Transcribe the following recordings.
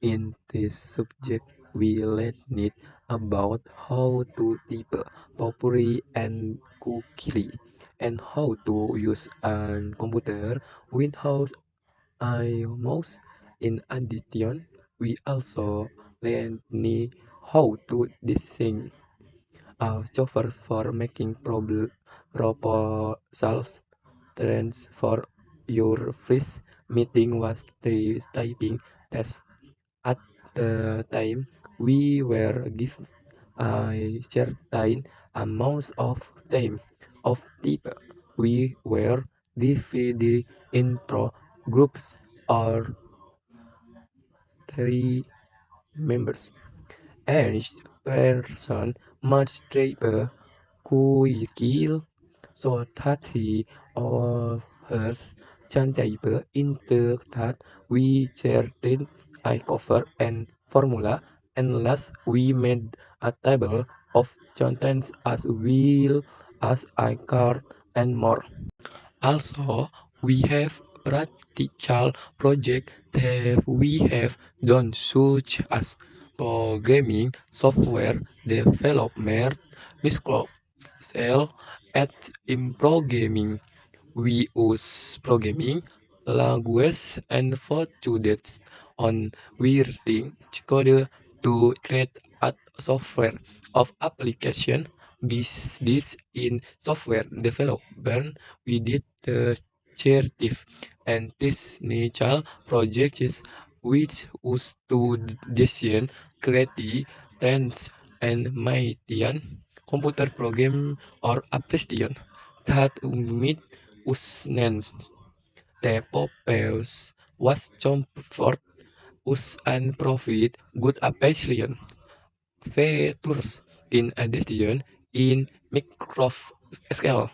In this subject, we learned about how to type properly and quickly, and how to use a computer without a mouse. In addition, we also learned how to design software for making proposals. Trends for your first meeting was the typing test. At the time, we were given a certain amount of time of type. We were divided into groups or three members. Each person must type quickly so that he or hers can type into that we certain I cover and formula, and last we made a table of contents as well as I card and more. Also, we have practical project that we have done such as programming, software development, Microsoft Excel, at in programming. We use programming language and for students on writing code to create a software of application business in software development. We did the creative and technical projects which was to design, create, test, and maintain computer program or application that meet usnen the purpose was comfort us and profit good application features. In addition, in Microsoft Excel,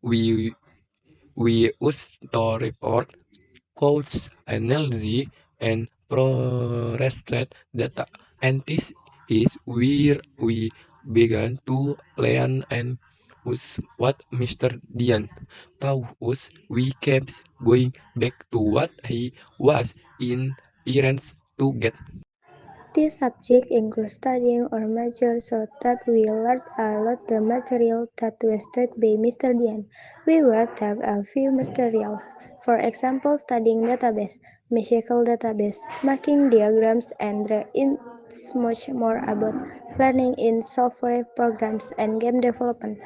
we we use to report codes, analysis, and process data. And this is where we began to plan and use what Mr. Dian taught us. We kept going back to what he was in errands to get. This subject includes studying our major so that we learned a lot the material that was taught by Mr. Dian. We will take a few materials. For example, studying database, musical database, making diagrams, and it's much more about learning in software programs and game development.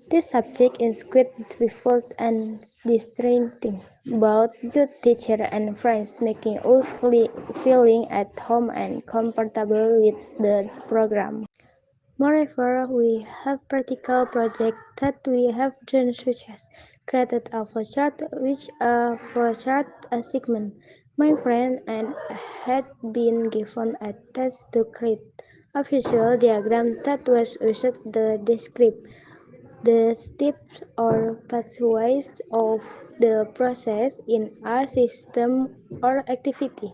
This subject is quite difficult and distracting. Both good teacher and friends making us feeling at home and comfortable with the program. Moreover, we have practical projects that we have done such as created a flowchart which a flowchart assignment. My friend and had been given a task to create a visual diagram that was used to describe the steps or pathways of the process in a system or activity.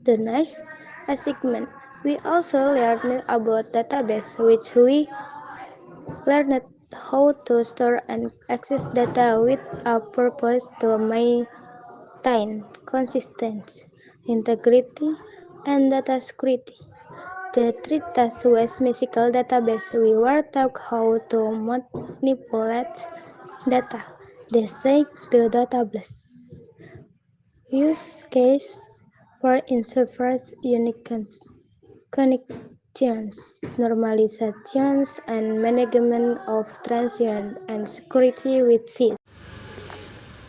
The next assignment, we also learned about database, which we learned how to store and access data with a purpose to maintain consistency, integrity, and data security. The three tasks was musical database. We were taught how to manipulate data, design the database, use case for interface unique connections, normalizations, and management of transition and security with C.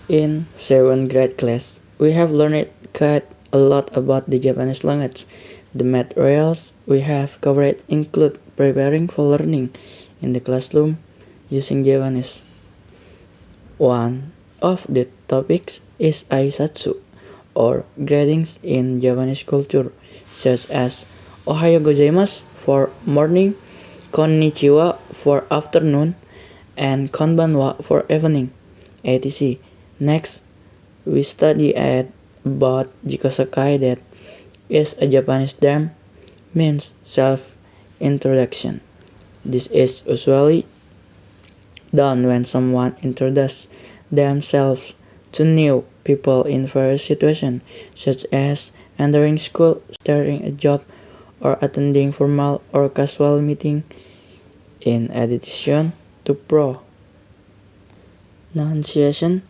In 7th grade class, we have learned quite a lot about the Japanese language. The materials we have covered include preparing for learning in the classroom using Japanese. One of the topics is aisatsu, or greetings in Japanese culture, such as Ohayo gozaimasu for morning, Konnichiwa for afternoon, and Konbanwa for evening, etc. Next, we study about Jikosakai, that is a Japanese term means self-introduction. This is usually done when someone introduces themselves to new people in various situations, such as entering school, starting a job, or attending formal or casual meeting. In addition to pronunciation,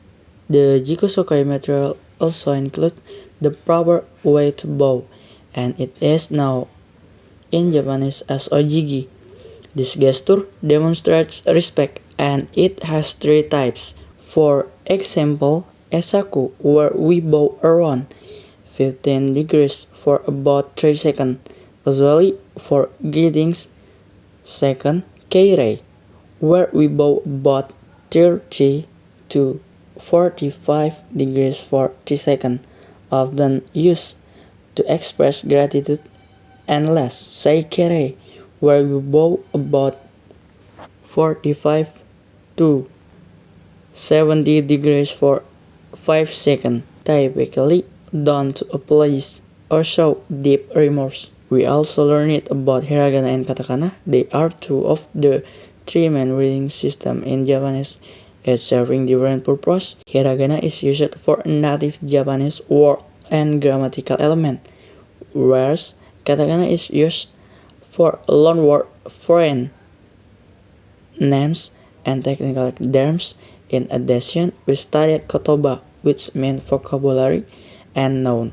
the Jikosokai material also includes the proper way to bow, and it is now in Japanese as ojigi. This gesture demonstrates respect and it has three types. For example, esaku, where we bow around 15 degrees for about 3 seconds, usually for greetings. Second, keirei, where we bow about 30 to 45 degrees for 3 seconds, often used to express gratitude. And last, seikere, where we bow about 45 to 70 degrees for 5 seconds, typically done to apologize or show deep remorse. We also learned about hiragana and katakana. They are two of the three main reading systems in Japanese, each serving different purposes. Hiragana is used for native Japanese word and grammatical element, whereas katakana is used for loanword, foreign names, and technical terms. In addition, we studied kotoba, which means vocabulary and noun.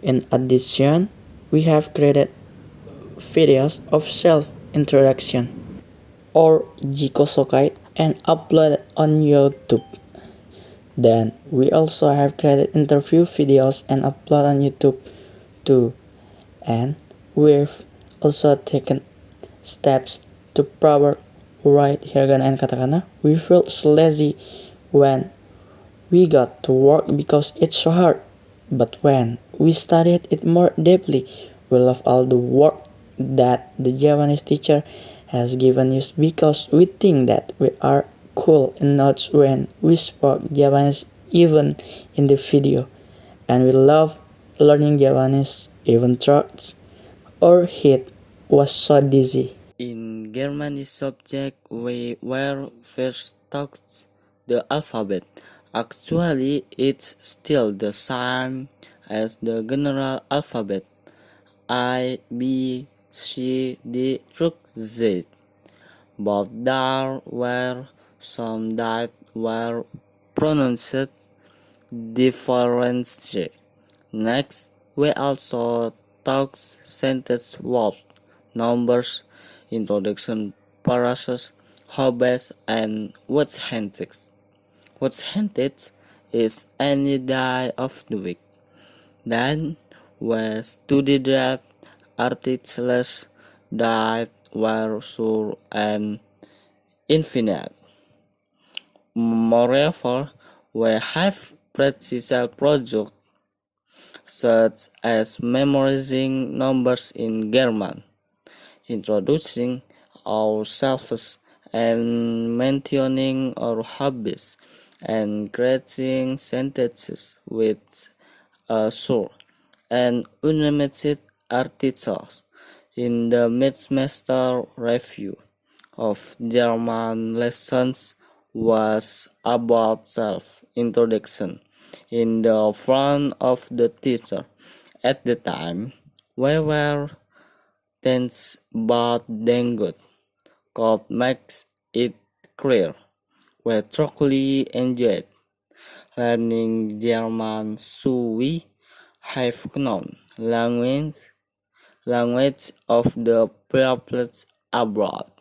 In addition, we have created videos of self-introduction or Jikosokai and uploaded on YouTube. Then we also have created interview videos and upload on YouTube too. And we've also taken steps to proper write hiragana and katakana. We felt lazy when we got to work because it's so hard. But when we studied it more deeply, we love all the work that the Japanese teacher has given us because we think that we are cool enough when we spoke Japanese even in the video. And we love learning Japanese even though our head was so dizzy. In German subject, we were first taught the alphabet. Actually, it's still the same as the general alphabet. A, B, C, D through Z. But there were some that were pronounced differently. Next, we also taught sentence words, numbers, introduction phrases, hobbies, and what's hinted. What's hinted is any day of the week. Then we studied that articles that were sure and infinite. Moreover, we have practical projects such as memorizing numbers in German, introducing ourselves and mentioning our hobbies, and creating sentences with a short and unlimited articles. In the mid-semester review of German lessons was about self-introduction in the front of the teacher. At the time, we were tense but then good. God makes it clear. We truly enjoyed learning German, so we have known language of the peoples abroad.